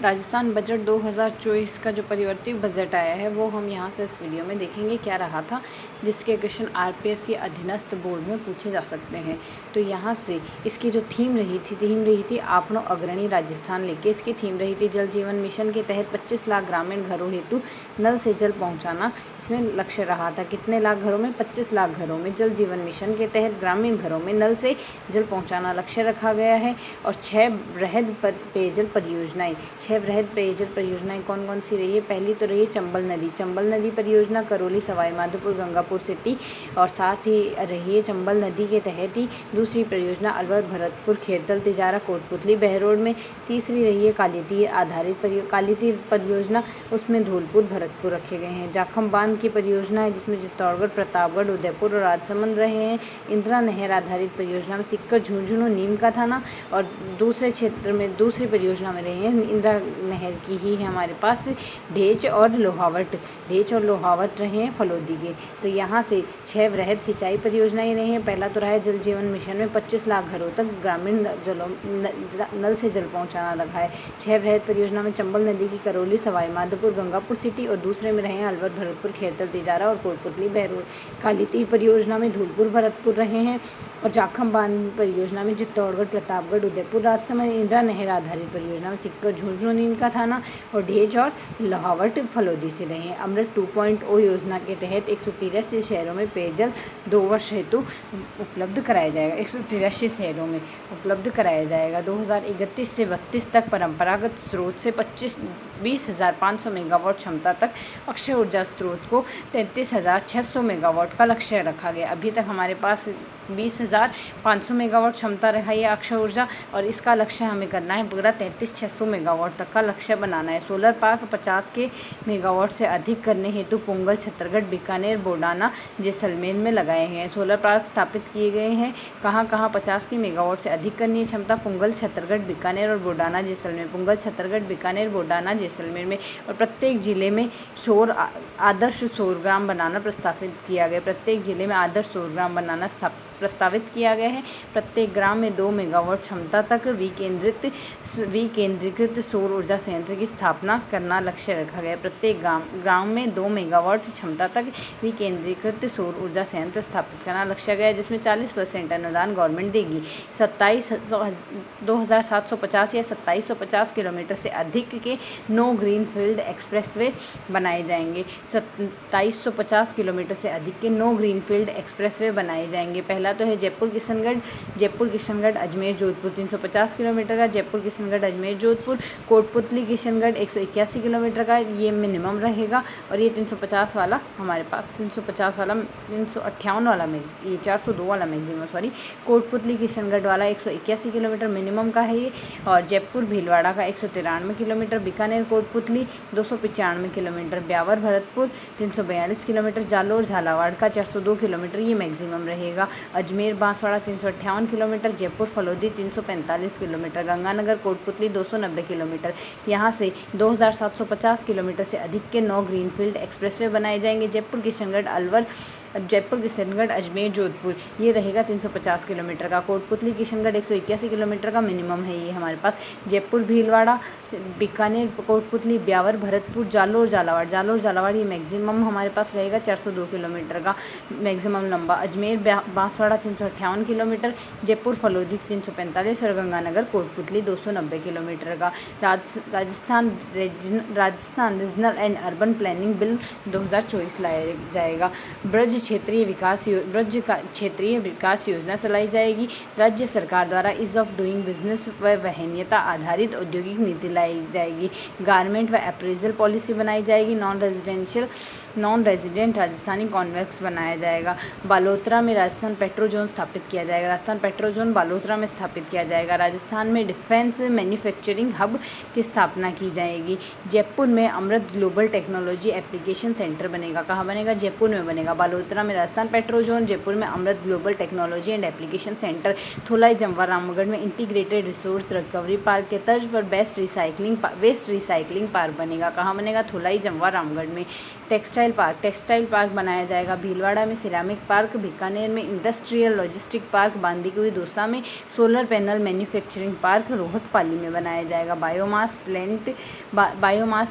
Rajasthan budget 2024 का जो परिवर्तित बजट आया है वो हम यहाँ से इस वीडियो में देखेंगे क्या रहा था, जिसके क्वेश्चन आरपीएस या अधीनस्थ बोर्ड में पूछे जा सकते हैं। तो यहाँ से इसकी जो थीम रही थी आपनो अग्रणी राजस्थान लेके। इसकी थीम रही थी जल जीवन मिशन के तहत 25 लाख ग्रामीण घरों हेतु नल से जल पहुँचाना। इसमें लक्ष्य रहा था कितने लाख घरों में? 25 लाख घरों में जल जीवन मिशन के तहत ग्रामीण घरों में नल से जल पहुँचाना लक्ष्य रखा गया है। और 6 वृहद पेयजल परियोजनाएं, 6 वृहद पेयजल परियोजनाएं कौन कौन सी रही है? पहली तो रही है चंबल नदी परियोजना, करौली सवाई माधोपुर गंगापुर सिटी। और साथ ही रही है चंबल नदी के तहत ही दूसरी परियोजना अलवर भरतपुर खेरतल तिजारा कोटपुतली बहरोड में। तीसरी रही है कालीतीर परियोजना, उसमें धौलपुर भरतपुर रखे गए हैं। जाखम बांध की परियोजना है जिसमें चित्तौड़गढ़ प्रतापगढ़ उदयपुर और राजसमंद रहे हैं। इंदिरा नहर आधारित परियोजना में सिक्कर झुंझुनू नीम का थाना। और दूसरे क्षेत्र में दूसरी परियोजना में रहे हैं इंदिरा नहर की ही है हमारे पास ढेच और लोहावट रहे हैं फलोदी के। तो यहाँ से 6 वृहद सिंचाई परियोजनाएं रही हैं। पहला तो रहा है जल जीवन मिशन में 25 लाख घरों तक ग्रामीण नल से जल पहुँचाना रखा है। 6 वृहद परियोजना में चंबल नदी की करौली सवाई माधोपुर गंगापुर सिटी और दूसरे में रहे हैं अलवर भरतपुर खेरतल तिजारा और कोटपुतली बहरोड। कालीतीर परियोजना में धौलपुर भरतपुर रहे हैं। और जाखम बांध परियोजना में चित्तौड़गढ़ प्रतापगढ़ उदयपुर राजसमंद। इंदिरा नहर आधारित परियोजना में सिक्कर झुंझुनू नीम का थाना और ढेज और लोहावट फलोदी से रहे हैं। अमृत 2.0 योजना के तहत 183 शहरों में पेयजल 2 वर्ष हेतु उपलब्ध कराया जाएगा। 183 शहरों में उपलब्ध कराया जाएगा। 2031 से 32 तक परंपरागत स्रोत से 20,500 मेगावाट क्षमता तक, अक्षय ऊर्जा स्रोत को 33,600 मेगावाट का लक्ष्य रखा गया। अभी तक हमारे पास 20,500 मेगावाट क्षमता रहा है अक्षय ऊर्जा, और इसका लक्ष्य हमें करना है पूरा 33,600 मेगावाट तक का लक्ष्य बनाना है। सोलर पार्क 50 के मेगावाट से अधिक करने हेतु पुंगल छत्तरगढ़ बीकानेर बोडाना जैसलमेर में लगाए गए हैं। सोलर पार्क स्थापित किए गए हैं कहाँ 50 की मेगावाट से अधिक करनी है क्षमता? पुंगल छत्तरगढ़ बीकानेर और बोडाना जैसलमेर। पुंगल छत्तरगढ़ बीकानेर बोडाना जैसलमेर में। और प्रत्येक जिले में आदर्श सौर ग्राम बनाना प्रस्तावित किया गया। प्रत्येक जिले में आदर्श सौर ग्राम बनाना प्रस्तावित किया गया है। प्रत्येक ग्राम में 2 मेगावाट क्षमता तक विकेंद्रीकृत सौर ऊर्जा संयंत्र की स्थापना करना लक्ष्य रखा गया है। प्रत्येक ग्राम में 2 मेगावाट क्षमता तक विकेंद्रीकृत सौर ऊर्जा संयंत्र स्थापित करना लक्ष्य गया है, जिसमें 40% अनुदान गवर्नमेंट देगी। 2750 या 2750 किलोमीटर से अधिक के नो ग्रीनफील्ड एक्सप्रेसवे बनाए जाएंगे। 2750 किलोमीटर से अधिक के नो ग्रीनफील्ड एक्सप्रेसवे बनाए जाएंगे। पहला तो है जयपुर किशनगढ़ अजमेर जोधपुर 350 किलोमीटर का, जयपुर किशनगढ़ अजमेर जोधपुर। कोटपुतली किशनगढ़ 181 किलोमीटर का, ये मिनिमम रहेगा। और ये 350 वाला हमारे पास 358 वाला ये 402 वाला मैक्सिमम कोटपुतली किशनगढ़ वाला 181 किलोमीटर मिनिमम का है ये। और जयपुर भीलवाड़ा का 193 kilometre, Bikaner Kotputli 295 kilometre, Beawar Bharatpur 342 kilometre, Jalore Jhalawar का 402 किलोमीटर ये मैक्सिमम रहेगा। Ajmer Banswara 358 kilometre, Jaipur Phalodi 345 kilometre, Ganganagar Kotputli 290 kilometre. यहाँ से 2750 किलोमीटर से अधिक के 9 ग्रीनफील्ड एक्सप्रेसवे बनाए जाएंगे। जयपुर किशनगढ़ अजमेर जोधपुर ये रहेगा 350 किलोमीटर का। कोटपुतली किशनगढ़ 181 किलोमीटर का मिनिमम है ये हमारे पास। जयपुर भीलवाड़ा बीकानेर कोटपुतली ब्यावर भरतपुर जालोर झालावाड़ ये मैक्सिमम हमारे पास रहेगा 402 किलोमीटर का मैक्सिमम लंबा। अजमेर बांसवाड़ा 358 किलोमीटर, जयपुर फलोदी 345 और गंगानगर कोटपुतली 290 किलोमीटर का। Rajasthan regional and urban planning bill 2024 लाया जाएगा। ब्रज क्षेत्रीय विकास योजना चलाई जाएगी। राज्य सरकार द्वारा ईज ऑफ डूइंग बिजनेस व वहनीयता आधारित औद्योगिक नीति लाई जाएगी। गारमेंट व अप्रेजल पॉलिसी बनाई जाएगी। नॉन रेजिडेंट राजस्थानी कॉन्वेक्स बनाया जाएगा। बालोतरा में राजस्थान पेट्रो जोन स्थापित किया जाएगा। राजस्थान पेट्रो जोन बालोतरा में स्थापित किया जाएगा। राजस्थान में डिफेंस मैन्युफैक्चरिंग हब की स्थापना की जाएगी। जयपुर में Amrit global technology application centre बनेगा। कहाँ बनेगा? जयपुर में बनेगा। बालोतरा चतरा में राजस्थान पेट्रोजोन, जयपुर में Amrit global technology and application centre, Tholai Jamwa Ramgarh में इंटीग्रेटेड रिसोर्स रिकवरी पार्क के तर्ज पर वेस्ट रिसाइकलिंग पार्क बनेगा। कहाँ बनेगा? थोलाई जमवा रामगढ़ में। टेक्सटाइल पार्क बनाया जाएगा। भीलवाड़ा में सिरामिक पार्क, बीकानेर में industrial logistic park, Bandikui Dausa में solar panel manufacturing park, Rohatpali में बनाया जाएगा। Biomass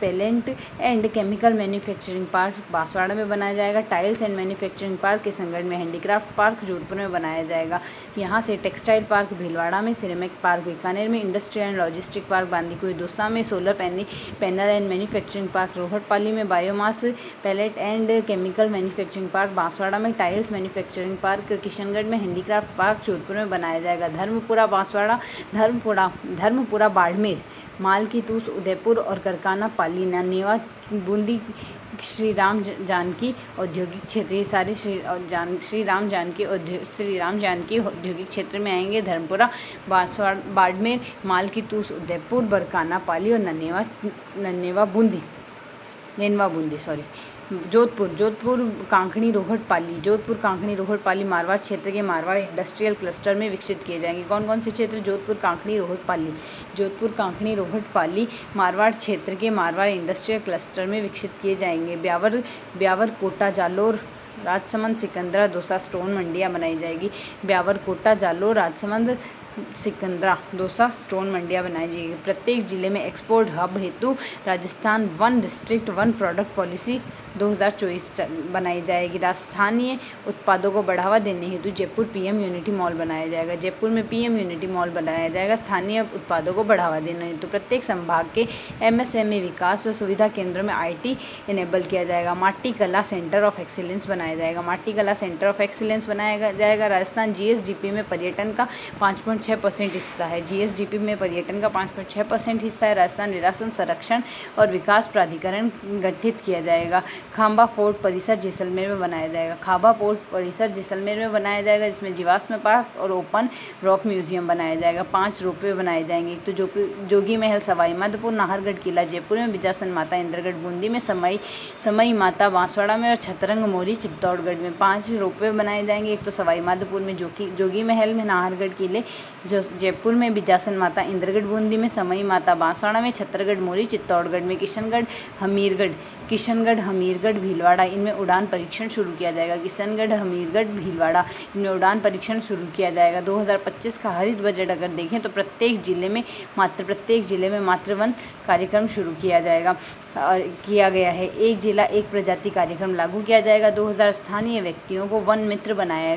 pellet and chemical manufacturing park Banswara में बनाया जाएगा। Tiles and manufacturing park Kishangarh में, हैंडीक्राफ्ट पार्क जोधपुर में बनाया जाएगा। यहाँ से टेक्सटाइल पार्क भीलवाड़ा में, सिरेमिक पार्क बीकानेर में, industrial and logistic park Bandikui Dausa में, solar panel and manufacturing park Rohatpali में, biomass pellet and chemical manufacturing park Banswara में, टाइल्स मैन्युफैक्चरिंग पार्क किशनगढ़ में, हैंडीक्राफ्ट पार्क जोधपुर में बनाया जाएगा। धर्मपुरा बांसवाड़ा, धर्मपुरा बाड़मेर, मालकीतूस उदयपुर और करकाना पाली, ननेवा बूंदी, श्री राम जानकी औद्योगिक क्षेत्र, ये सारे श्री राम जानकी औद्योगिक क्षेत्र में आएंगे। धर्मपुरा, बाड़मेर, मालकीतूस उदयपुर, बरकाना पाली और ननेवा बूंदी जोधपुर कांकणी रोहटपाली मारवाड़ क्षेत्र के मारवाड़ इंडस्ट्रियल क्लस्टर में विकसित किए जाएंगे। कौन कौन से क्षेत्र? जोधपुर कांकणी रोहटपाली मारवाड़ क्षेत्र के मारवाड़ इंडस्ट्रियल क्लस्टर में विकसित किए जाएंगे। ब्यावर कोटा जालोर राजसमंद सिकंदरा दौसा स्टोन मंडियाँ बनाई जाएगी। ब्यावर कोटा जालोर राजसमंद सिकंदरा दौसा स्टोन मंडियाँ बनाई जाएगी। प्रत्येक जिले में एक्सपोर्ट हब हेतु राजस्थान 1 डिस्ट्रिक्ट 1 प्रोडक्ट पॉलिसी 2024 बनाई जाएगी। स्थानीय उत्पादों को बढ़ावा देने हेतु जयपुर पीएम यूनिटी मॉल बनाया जाएगा। जयपुर में पीएम यूनिटी मॉल बनाया जाएगा स्थानीय उत्पादों को बढ़ावा देने हेतु। प्रत्येक संभाग के एमएसएमई विकास व सुविधा केंद्रों में IT इनेबल किया जाएगा। माटी कला सेंटर ऑफ एक्सीलेंस बनाया जाएगा। राजस्थान GSDP में पर्यटन का 5.6% हिस्सा है। GSDP में पर्यटन का 5.6% हिस्सा है। राजस्थान विरासत संरक्षण और विकास प्राधिकरण गठित किया जाएगा। खांबा फोर्ट परिसर जैसलमेर में बनाया जाएगा, जिसमें जीवाश्म पार्क और ओपन रॉक म्यूजियम बनाया जाएगा। 5 रोपवे बनाए जाएंगे। एक तो जोगी महल सवाई माधोपुर, नाहरगढ़ किला जयपुर में, बिजासन माता इंद्रगढ़ बूंदी में, समई माता बांसवाड़ा में और छतरंग मोरी चित्तौड़गढ़ में। 5 रोपवे बनाए जाएंगे। एक तो सवाई माधोपुर में, जोगी महल में, नाहरगढ़ किले जयपुर में, बिजासन माता इंद्रगढ़ बूंदी में, समई माता बांसवाड़ा में, छतरगढ़ मोरी चित्तौड़गढ़ में, किशनगढ़ हमीरगढ़ भीलवाड़ा इनमें उड़ान परीक्षण शुरू किया जाएगा। 2025 का हरित बजट अगर देखें तो प्रत्येक जिले में मात्र वन कार्यक्रम शुरू किया गया है। एक जिला एक प्रजाति कार्यक्रम लागू किया जाएगा। 2000 स्थानीय व्यक्तियों को वन मित्र बनाया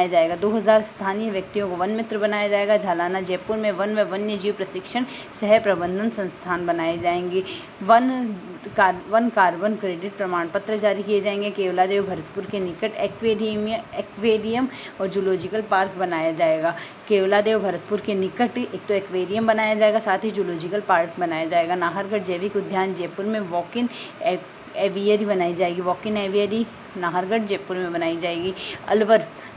जाएगा। 2000 स्थानीय व्यक्तियों को वन मित्र बनाया जाएगा। झालाना जयपुर में वन व वन्य जीव प्रशिक्षण सह प्रबंधन संस्थान बनाए जाएंगे। वन कार्बन क्रेडिट प्रमाण पत्र जारी किए जाएंगे। केवलादेव भरतपुर के निकट एक्वेरियम और जूलॉजिकल पार्क बनाया जाएगा। केवलादेव भरतपुर के निकट एक तो एक्वेरियम बनाया जाएगा, साथ ही जूलॉजिकल पार्क बनाया जाएगा। नाहरगढ़ जैविक उद्यान जयपुर में वॉक-इन एवियरी बनाई जाएगी। वॉक-इन एवियरी नाहरगढ़ जयपुर में बनाई जाएगी।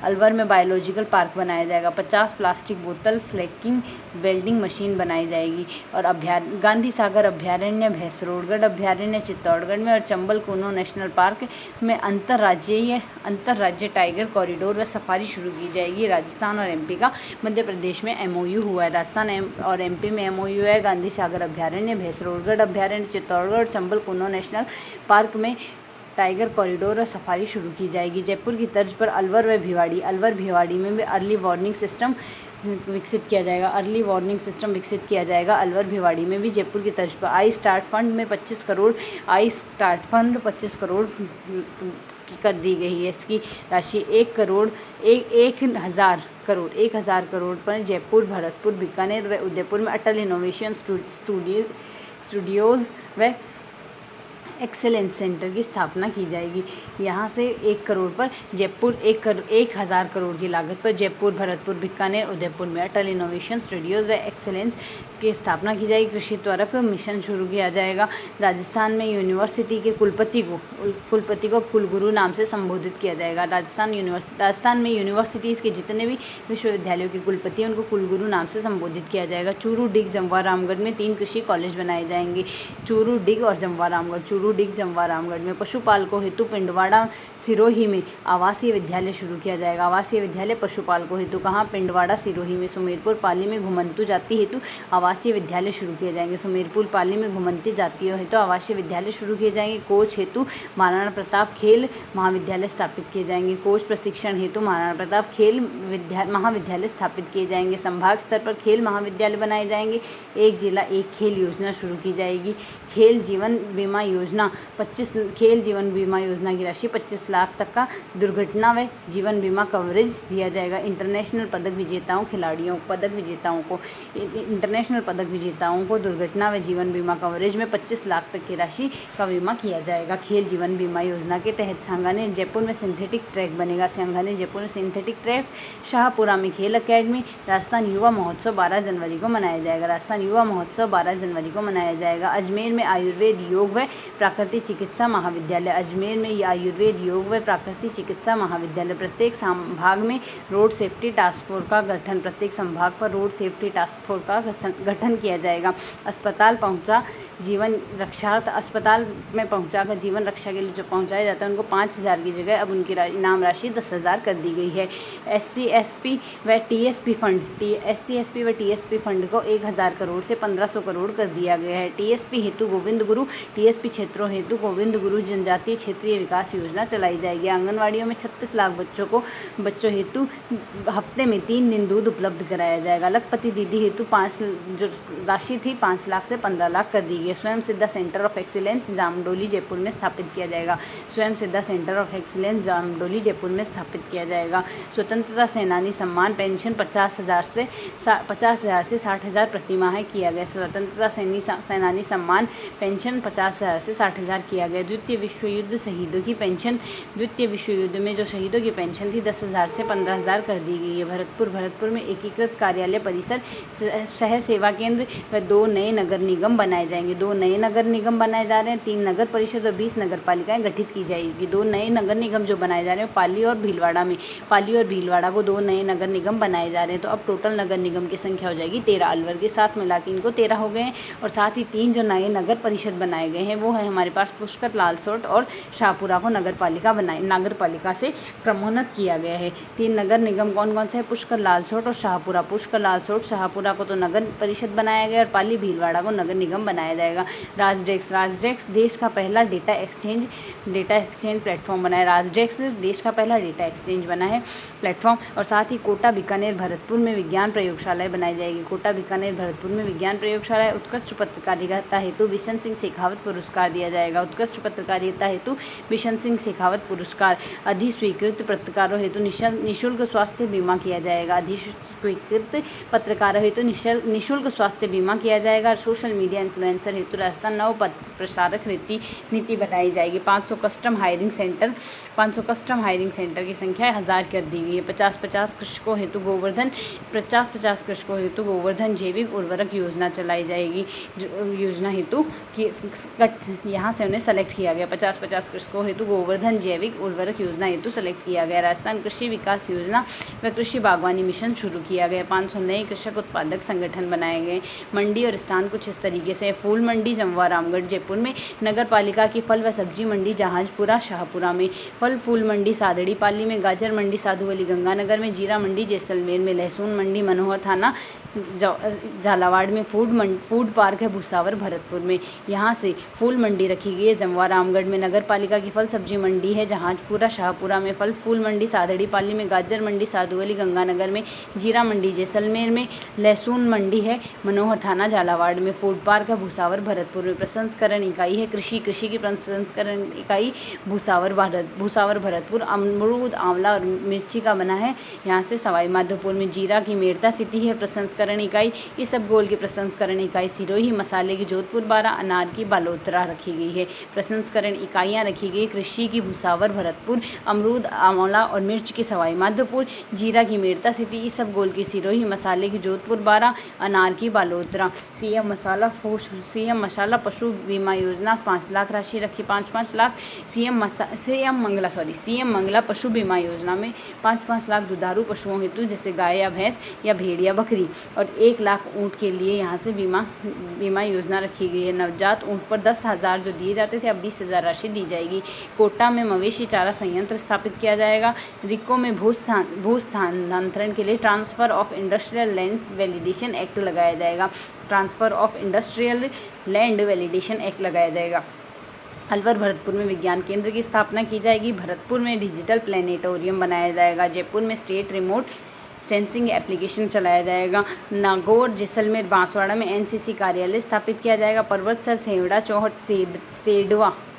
अलवर में बायोलॉजिकल पार्क बनाया जाएगा। 50 प्लास्टिक बोतल फ्लैकिंग वेल्डिंग मशीन बनाई जाएगी। और गांधी सागर अभ्यारण्य, भैंसरोडगढ़ अभ्यारण्य चित्तौड़गढ़ में और चंबल कुनो नेशनल पार्क में अंतर्राज्यीय टाइगर कॉरिडोर व सफारी शुरू की जाएगी। राजस्थान और MP का मध्य प्रदेश में MOU हुआ है। राजस्थान और MP में MOU है। गांधी सागर अभ्यारण्य, भैंसरोडगढ़ अभ्यारण्य चित्तौड़गढ़, चंबल कुनो नेशनल पार्क में टाइगर कॉरिडोर और सफारी शुरू की जाएगी। जयपुर की तर्ज पर अलवर भिवाड़ी में भी अर्ली वार्निंग सिस्टम विकसित किया जाएगा। अलवर भिवाड़ी में भी जयपुर की तर्ज पर आई स्टार्ट फंड 25 करोड़ कर दी गई है। इसकी राशि 1,000 करोड़ पर जयपुर, भरतपुर, बीकानेर व उदयपुर में अटल इनोवेशन स्टूडियोज़ व एक्सेलेंस सेंटर की स्थापना की जाएगी। यहाँ से 1 करोड़ पर जयपुर 1,000 करोड़ की लागत पर जयपुर, भरतपुर, बीकानेर, उदयपुर में अटल इनोवेशन स्टूडियोज़ व एक्सेलेंस की स्थापना की जाएगी। कृषि त्वरक मिशन शुरू किया जाएगा। राजस्थान में यूनिवर्सिटी के कुलपति को कुलगुरु नाम से संबोधित किया जाएगा। राजस्थान में यूनिवर्सिटीज़ के जितने भी विश्वविद्यालयों के कुलपति हैं उनको कुलगुरु नाम से संबोधित किया जाएगा। चूरू, डिग, जमवा रामगढ़ में 3 कृषि कॉलेज बनाए जाएंगे। चूरू, डिग और जमवा रामगढ़ गुरुडिग जमवा रामगढ़ में। पशुपालकों हेतु पिंडवाड़ा सिरोही में आवासीय विद्यालय शुरू किया जाएगा। आवासीय विद्यालय पशुपालकों हेतु कहाँ? पिंडवाड़ा सिरोही में। सुमेरपुर पाली में घुमंतु जाति हेतु आवासीय विद्यालय शुरू किए जाएंगे। सुमेरपुर पाली में घुमंती जातियों हेतु आवासीय विद्यालय शुरू किए जाएंगे। कोच हेतु महाराणा प्रताप खेल महाविद्यालय स्थापित किए जाएंगे। कोच प्रशिक्षण हेतु महाराणा प्रताप खेल महाविद्यालय स्थापित किए जाएंगे। संभाग स्तर पर खेल महाविद्यालय बनाए जाएंगे। एक जिला एक खेल योजना शुरू की जाएगी। खेल जीवन बीमा योजना की राशि 25 लाख तक का दुर्घटना व जीवन बीमा कवरेज दिया जाएगा। इंटरनेशनल पदक विजेताओं को दुर्घटना व जीवन बीमा कवरेज में 25 लाख तक की राशि का बीमा किया जाएगा। खेल जीवन बीमा योजना के तहत सांगानेर जयपुर में सिंथेटिक ट्रैक बनेगा। सांगानेर जयपुर में सिंथेटिक ट्रैक। शाहपुरा में खेल अकेडमी। राजस्थान युवा महोत्सव 12 जनवरी को मनाया जाएगा। अजमेर में आयुर्वेद योग व प्राकृतिक चिकित्सा महाविद्यालय। प्रत्येक संभाग में रोड सेफ्टी टास्क फोर्स का गठन। किया जाएगा। अस्पताल में पहुंचाकर जीवन रक्षा के लिए जो पहुंचाया जाता है उनको 5,000 की जगह अब उनकी इनाम राशि 10,000 कर दी गई है। SC SP व TSP फंड को 1,000 करोड़ से 1,500 करोड़ कर दिया गया है। TSP हेतु गोविंद गुरु क्षेत्रों हेतु गोविंद गुरु जनजातीय क्षेत्रीय विकास योजना चलाई जाएगी। आंगनवाड़ियों में 36 लाख बच्चों हेतु हफ्ते में 3 दिन दूध उपलब्ध कराया जाएगा। लखपति दीदी हेतु जो राशि थी 5 लाख से 15 लाख कर दी गई। स्वयं सिद्धा centre of excellence Jamdoli Jaipur में स्थापित किया जाएगा। स्वतंत्रता सेनानी सम्मान पेंशन 50,000 से 60,000 प्रतिमाह किया गया। स्वतंत्रता सेनानी सम्मान पेंशन 50,000 से 60,000 किया गया। द्वितीय विश्व युद्ध में जो शहीदों की पेंशन थी 10,000 से 15,000 कर दी गई है। भरतपुर में एकीकृत कार्यालय परिसर, सह सेवा केंद्र व 2 नए नगर निगम बनाए जाएंगे। 2 नए नगर निगम बनाए जा रहे हैं। 3 नगर परिषद और 20 नगर पालिकाएं गठित की जाएगी। 2 नए नगर निगम जो बनाए जा रहे हैं पाली और भीलवाड़ा को 2 नए नगर निगम बनाए जा रहे हैं। तो अब टोटल नगर निगम की संख्या हो जाएगी 13। अलवर के साथ मिला के इनको 13 हो गए हैं। और साथ ही 3 जो नए नगर परिषद बनाए गए हैं वो है हमारे पास पुष्कर, लालसोट और शाहपुरा को नगर पालिका से क्रमोन्नत किया गया है। 3 नगर निगम कौन से हैं? पुष्कर, लालसोट और शाहपुरा। पुष्कर, लालसोट, शाहपुरा को तो नगर परिषद बनाया गया और पाली भीलवाड़ा को नगर निगम बनाया जाएगा। राजडेक्स देश का पहला डेटा एक्सचेंज प्लेटफॉर्म बना है। राजडेक्स देश का पहला डेटा एक्सचेंज बना है प्लेटफॉर्म। और साथ ही कोटा, बीकानेर, भरतपुर में विज्ञान प्रयोगशालाएं बनाई जाएगी। उत्कृष्ट पत्रकारिता हेतु बिशन सिंह शेखावत पुरस्कार दिया जाएगा। उत्कृष्ट पत्रकारिता हेतु बिशन सिंह शेखावत पुरस्कार। अधिस्वीकृत पत्रकारों हेतु निःशुल्क स्वास्थ्य बीमा किया जाएगा। अधिस्वीकृत पत्रकारों हेतु निःशुल्क स्वास्थ्य बीमा किया जाएगा। सोशल मीडिया इन्फ्लुएंसर हेतु राजस्थान नव प्रसारक नीति बनाई जाएगी। 500 कस्टम हायरिंग सेंटर की संख्या 1000 कर दी गई है। 50-50 कृषकों हेतु गोवर्धन जैविक उर्वरक योजना चलाई जाएगी। योजना हेतु यहाँ से उन्हें सेलेक्ट किया गया। 50-50 कृषकों हेतु गोवर्धन जैविक उर्वरक योजना हेतु सेलेक्ट किया गया। राजस्थान कृषि विकास योजना व कृषि बागवानी मिशन शुरू किया गया। 500 नए कृषक उत्पादक संगठन बनाए गए। मंडी और स्थान कुछ इस तरीके से: फूल मंडी जमवा रामगढ़ जयपुर में, नगर पालिका की फल व सब्जी मंडी जहाजपुरा शाहपुरा में, फूल मंडी सादड़ी पाली में, गाजर मंडी साधुवली गंगानगर में, जीरा मंडी जैसलमेर में, लहसुन मंडी मनोहर थाना झालावाड़ में, फूड पार्क है भूसावर भरतपुर में। यहाँ से फूल मंडी रखी गई है जमवा रामगढ़ में। नगर पालिका की फल सब्जी मंडी है जहाजपुरा शाहपुरा में, फूल मंडी सादड़ी पाली में, गाजर मंडी साधुवली गंगानगर में, जीरा मंडी जैसलमेर में, लहसुन मंडी है मनोहर थाना झालावाड़ में, फूड पार्क है भूसावर भरतपुर में। प्रसंस्करण इकाई है कृषि की प्रसंस्करण इकाई भूसावर भरतपुर। अमरूद, आंवला और मिर्ची का बना है यहाँ से सवाई माधोपुर में। जीरा की मेड़ता स्थिति है प्रसंस्करण इकाई। इसबगोल की प्रसंस्करण इकाई सिरोही। मसाले की जोधपुर 12, अनार की बालोतरा रखी गई है। प्रसंस्करण इकाइयाँ रखी गई कृषि की भूसावर भरतपुर, अमरूद, आंवला और मिर्च की सवाई माधोपुर, जीरा की मेड़ता स्थिति, इसबगोल की सिरोही, मसाले की जोधपुर 12, अनार की बालोतरा। सीएम मसाला पशु बीमा योजना 5 लाख राशि रखी, 5-5 लाख। सीएम मंगला पशु बीमा योजना में 5-5 लाख दुधारू पशुओं हेतु जैसे गाय या भैंस या भेड़ या बकरी और 1 लाख ऊँट के लिए यहाँ से बीमा योजना रखी गई है। नवजात ऊँट पर 10,000 जो दिए जाते थे, अब 20,000 राशि दी जाएगी। कोटा में मवेशी चारा संयंत्र स्थापित किया जाएगा। रिको में भूस्थानांतरण के लिए transfer of industrial land validation act लगाया जाएगा। Transfer of industrial land validation act लगाया जाएगा। अलवर भरतपुर में विज्ञान केंद्र की स्थापना की जाएगी। भरतपुर में डिजिटल प्लेनेटोरियम बनाया जाएगा। जयपुर में स्टेट रिमोट सेंसिंग एप्लीकेशन चलाया जाएगा। नागौर, जैसलमेर, बांसवाड़ा में एनसीसी कार्यालय स्थापित किया जाएगा। पर्वतसर, सेवड़ा,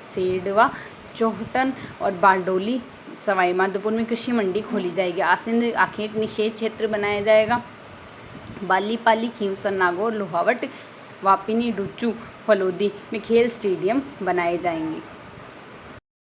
सेडवा, चौहटन और बारडोली, सवाई माधोपुर में कृषि मंडी खोली जाएगी। आसिंद आखेट निषेध क्षेत्र बनाया जाएगा। बालीपाली, खींवसर, नागौर, लोहावट, वापिनी, डुच्चू, फलोदी में खेल स्टेडियम बनाए जाएंगे।